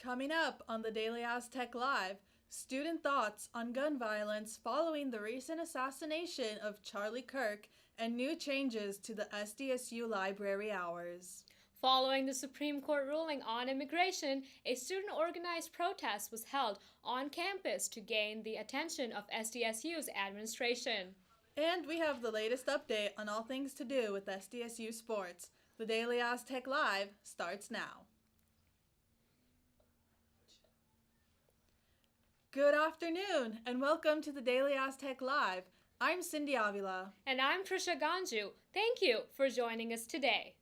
Coming up on the Daily Aztec Live, student thoughts on gun violence following the recent assassination of Charlie Kirk and new changes to the SDSU library hours. Following the Supreme Court ruling on immigration, a student-organized protest was held on campus to gain the attention of SDSU's administration. And we have the latest update on all things to do with SDSU sports. The Daily Aztec Live starts now. Good afternoon, and welcome to the Daily Aztec Live. I'm Cindy Avilla. And I'm Trisha Ganjoo. Thank you for joining us today.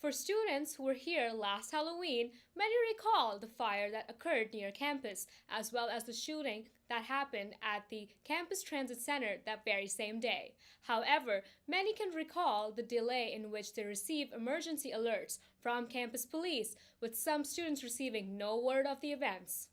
For students who were here last Halloween, many recall the fire that occurred near campus, as well as the shooting that happened at the Campus Transit Center that very same day. However, many can recall the delay in which they received emergency alerts from campus police, with some students receiving no word of the events.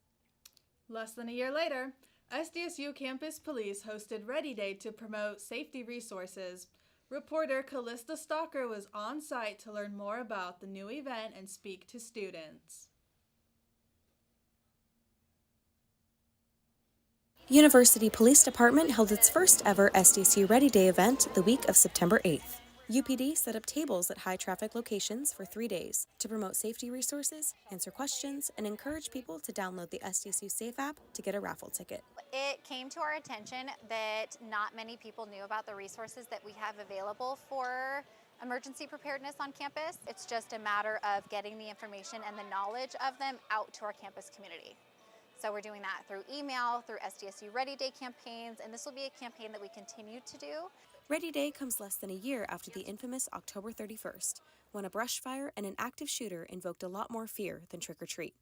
Less than a year later, SDSU Campus Police hosted Ready Day to promote safety resources. Reporter Callista Stalker was on site to learn more about the new event and speak to students. University Police Department held its first ever SDSU Ready Day event the week of September 8th. UPD set up tables at high-traffic locations for 3 days to promote safety resources, answer questions, and encourage people to download the SDSU Safe app to get a raffle ticket. It came to our attention that not many people knew about the resources that we have available for emergency preparedness on campus. It's just a matter of getting the information and the knowledge of them out to our campus community. So we're doing that through email, through SDSU Ready Day campaigns, and this will be a campaign that we continue to do. Ready Day comes less than a year after the infamous October 31st, when a brush fire and an active shooter invoked a lot more fear than trick-or-treat.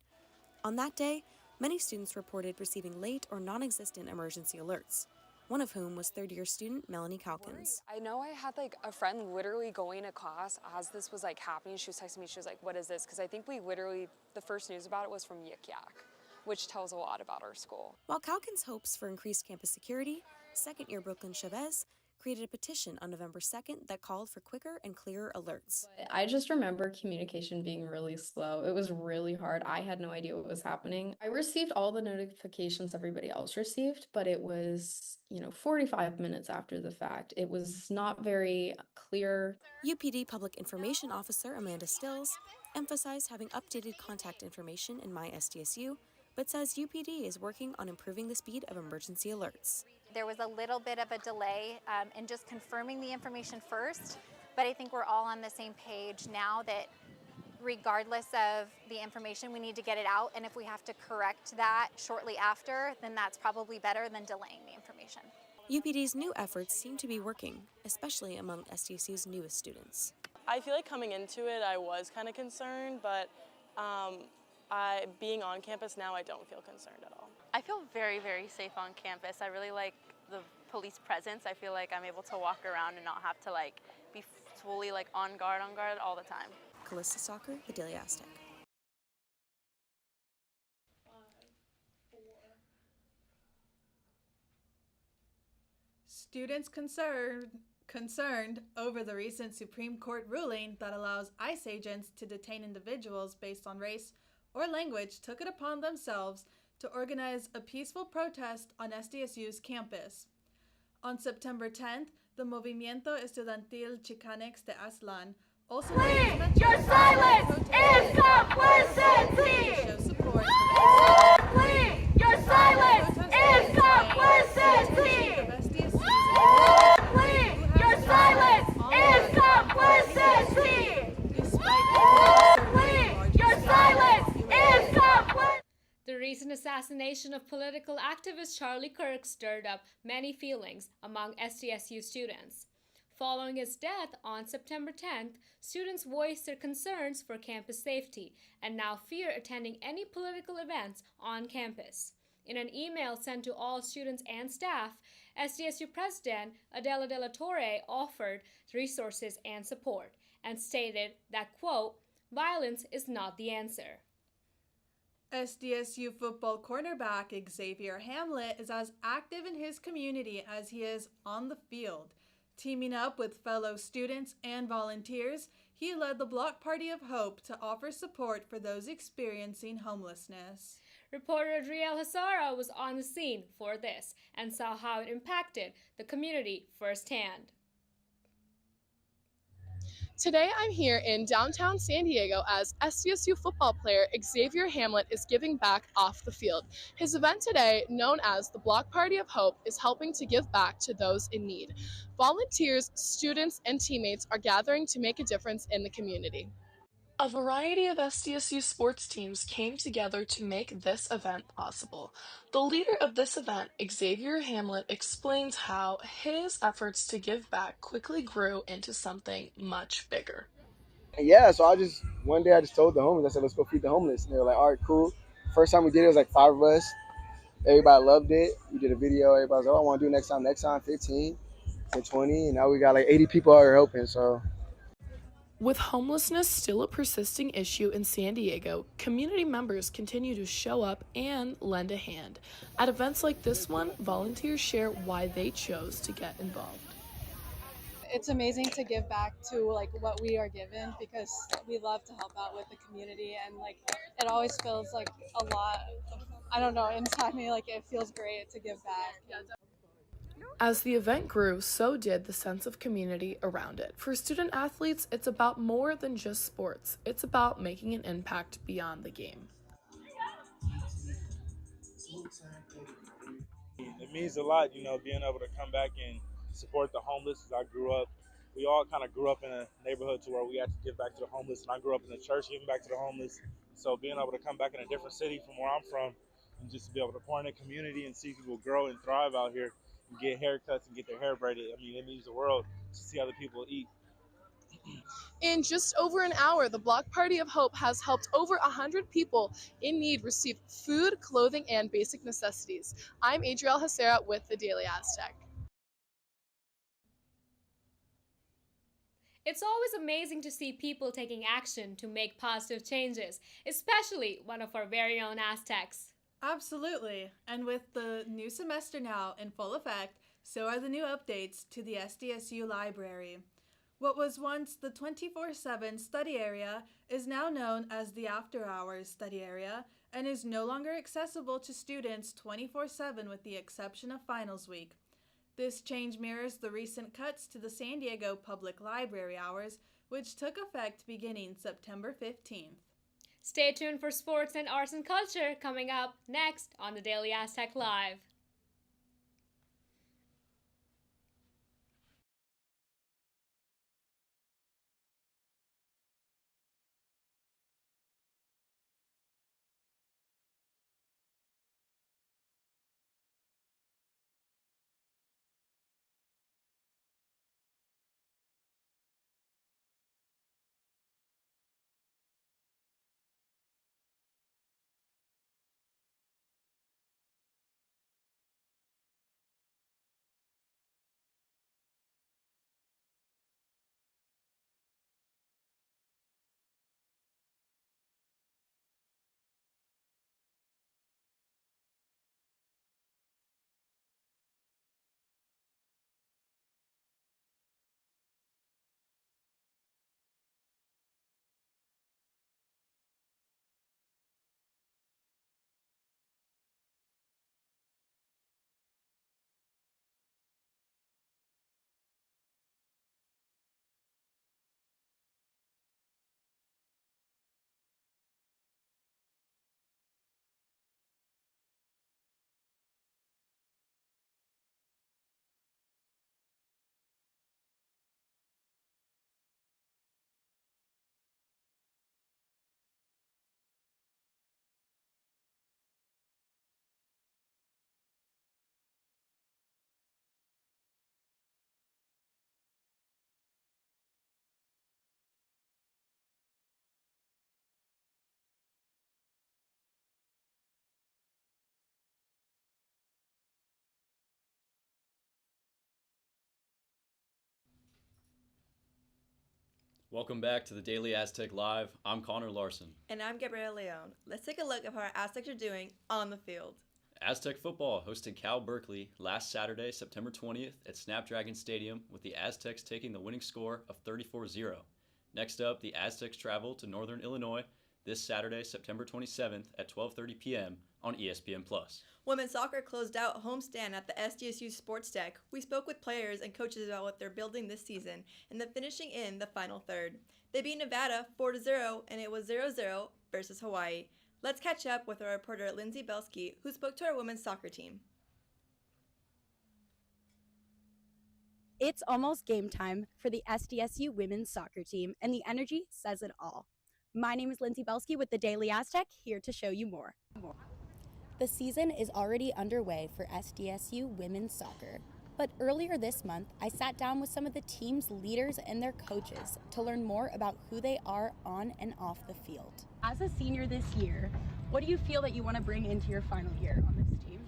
On that day, many students reported receiving late or non-existent emergency alerts, one of whom was third-year student Melanie Calkins. I know I had a friend literally going to class as this was happening. She was texting me, she was like, what is this? Because I think the first news about it was from Yik Yak, which tells a lot about our school. While Calkins hopes for increased campus security, second-year Brooklyn Chavez created a petition on November 2nd that called for quicker and clearer alerts. I just remember communication being really slow. It was really hard. I had no idea what was happening. I received all the notifications everybody else received, but it was, 45 minutes after the fact. It was not very clear. UPD Public Information Officer Amanda Stills emphasized having updated contact information in My SDSU, but says UPD is working on improving the speed of emergency alerts. There was a little bit of a delay in just confirming the information first, but I think we're all on the same page now that regardless of the information, we need to get it out, and if we have to correct that shortly after, then that's probably better than delaying the information. UPD's new efforts seem to be working, especially among SDSU's newest students. I feel like coming into it, I was kind of concerned, but being on campus now, I don't feel concerned at all. I feel very, very safe on campus. I really like the police presence. I feel like I'm able to walk around and not have to be fully on guard all the time. Callista Stalker, the Daily Aztec. Students concerned over the recent Supreme Court ruling that allows ICE agents to detain individuals based on race or language took it upon themselves to organize a peaceful protest on SDSU's campus. On September 10th, the Movimiento Estudiantil Chicanx de Aztlán also Please, your silence is complicity! To show support Please, your silence is complicity! Please, your silence is complicity! Please, your silence is complicity! The recent assassination of political activist Charlie Kirk stirred up many feelings among SDSU students. Following his death on September 10th, students voiced their concerns for campus safety and now fear attending any political events on campus. In an email sent to all students and staff, SDSU President Adela de la Torre offered resources and support and stated that, quote, violence is not the answer. SDSU football cornerback Xavier Hamlet is as active in his community as he is on the field. Teaming up with fellow students and volunteers, He led the Block Party of Hope to offer support for those experiencing homelessness. Reporter Adriel Hazara was on the scene for this and saw how it impacted the community firsthand. Today I'm here in downtown San Diego as SDSU football player Xavier Hamlet is giving back off the field. His event today, known as the Block Party of Hope, is helping to give back to those in need. Volunteers, students, and teammates are gathering to make a difference in the community. A variety of SDSU sports teams came together to make this event possible. The leader of this event, Xavier Hamlet, explains how his efforts to give back quickly grew into something much bigger. Yeah, so one day I just told the homeless, I said, let's go feed the homeless. And they were like, all right, cool. First time we did it was like 5 of us. Everybody loved it. We did a video. Everybody was like, oh, I want to do it next time, 15 to 20. And now we got like 80 people out here helping, so. With homelessness still a persisting issue in San Diego, community members continue to show up and lend a hand. At events like this one, volunteers share why they chose to get involved. It's amazing to give back to like what we are given, because we love to help out with the community, and like it always feels like a lot of, I don't know, inside me, like it feels great to give back. As the event grew, so did the sense of community around it. For student athletes, it's about more than just sports. It's about making an impact beyond the game. It means a lot, being able to come back and support the homeless. As we all kind of grew up in a neighborhood to where we had to give back to the homeless, and I grew up in the church giving back to the homeless. So being able to come back in a different city from where I'm from and just to be able to pour in the community and see people grow and thrive out here and get haircuts and get their hair braided, it means the world to see other people eat. In just over an hour, the Block Party of Hope has helped over 100 people in need receive food, clothing, and basic necessities. I'm Adriel Hasera with the Daily Aztec. It's always amazing to see people taking action to make positive changes, especially one of our very own Aztecs. Absolutely. And with the new semester now in full effect, so are the new updates to the SDSU library. What was once the 24/7 study area is now known as the After Hours study area and is no longer accessible to students 24/7 with the exception of finals week. This change mirrors the recent cuts to the San Diego Public Library hours, which took effect beginning September 15th. Stay tuned for sports and arts and culture coming up next on the Daily Aztec Live. Welcome back to the Daily Aztec Live. I'm Connor Larson. And I'm Gabriela. Let's take a look at how our Aztecs are doing on the field. Aztec football hosted Cal Berkeley last Saturday, September 20th at Snapdragon Stadium with the Aztecs taking the winning score of 34-0. Next up, the Aztecs travel to Northern Illinois this Saturday, September 27th at 12:30 p.m. on ESPN+. Women's soccer closed out homestand at the SDSU Sports Deck. We spoke with players and coaches about what they're building this season and then finishing in the final third. They beat Nevada 4-0 and it was 0-0 versus Hawaii. Let's catch up with our reporter Lindsey Belsky, who spoke to our women's soccer team. It's almost game time for the SDSU women's soccer team, and the energy says it all. My name is Lindsey Belsky with the Daily Aztec, here to show you more. The season is already underway for SDSU women's soccer. But earlier this month, I sat down with some of the team's leaders and their coaches to learn more about who they are on and off the field. As a senior this year, what do you feel that you want to bring into your final year on this team?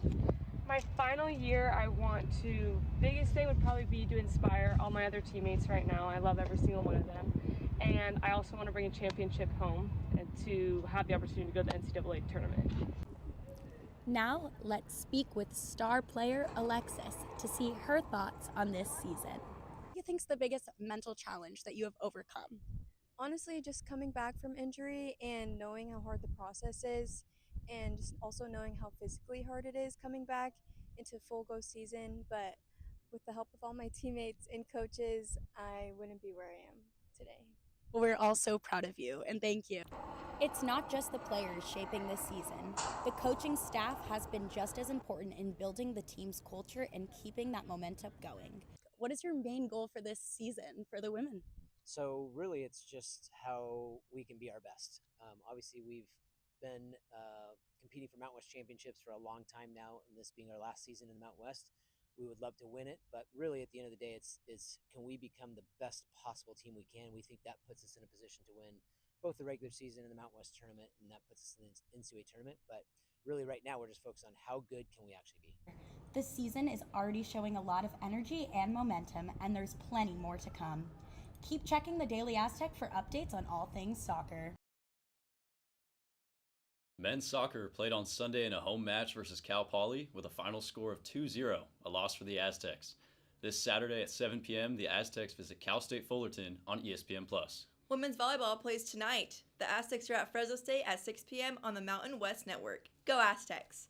My final year, biggest thing would probably be to inspire all my other teammates right now. I love every single one of them. And I also want to bring a championship home and to have the opportunity to go to the NCAA tournament. Now, let's speak with star player Alexis to see her thoughts on this season. What do you think's the biggest mental challenge that you have overcome? Honestly, just coming back from injury and knowing how hard the process is, and just also knowing how physically hard it is coming back into full go season. But with the help of all my teammates and coaches, I wouldn't be where I am today. Well, we're all so proud of you, and thank you. It's not just the players shaping this season. The coaching staff has been just as important in building the team's culture and keeping that momentum going. What is your main goal for this season for the women? So really, it's just how we can be our best. Obviously, we've been competing for Mountain West championships for a long time now, and this being our last season in the Mountain West, we would love to win it. But really, at the end of the day, it's can we become the best possible team we can? We think that puts us in a position to win both the regular season and the Mountain West tournament, and that puts us in the NCAA tournament. But really, right now, we're just focused on how good can we actually be. This season is already showing a lot of energy and momentum, and there's plenty more to come. Keep checking the Daily Aztec for updates on all things soccer. Men's soccer played on Sunday in a home match versus Cal Poly with a final score of 2-0, a loss for the Aztecs. This Saturday at 7 p.m., the Aztecs visit Cal State Fullerton on ESPN+. Women's volleyball plays tonight. The Aztecs are at Fresno State at 6 p.m. on the Mountain West Network. Go Aztecs!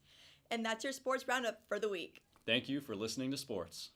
And that's your sports roundup for the week. Thank you for listening to sports.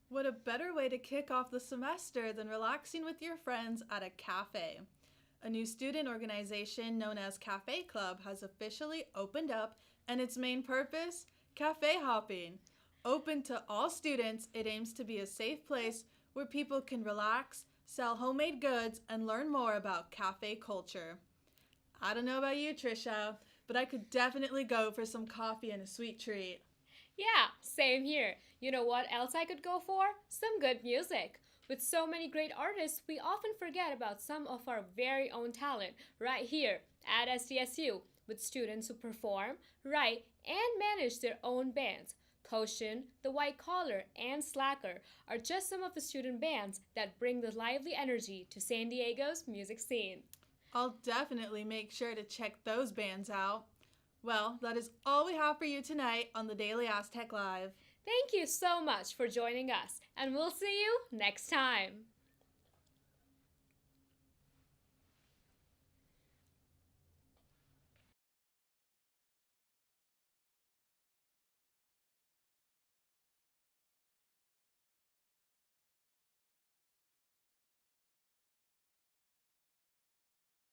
What a better way to kick off the semester than relaxing with your friends at a cafe. A new student organization known as Cafe Club has officially opened up, and its main purpose? Cafe hopping. Open to all students, it aims to be a safe place where people can relax, sell homemade goods, and learn more about cafe culture. I don't know about you, Trisha, but I could definitely go for some coffee and a sweet treat. Yeah, same here. You know what else I could go for? Some good music. With so many great artists, we often forget about some of our very own talent right here at SDSU, with students who perform, write, and manage their own bands. Caution, The White Collar, and Slacker are just some of the student bands that bring the lively energy to San Diego's music scene. I'll definitely make sure to check those bands out. Well, that is all we have for you tonight on the Daily Aztec Live. Thank you so much for joining us, and we'll see you next time.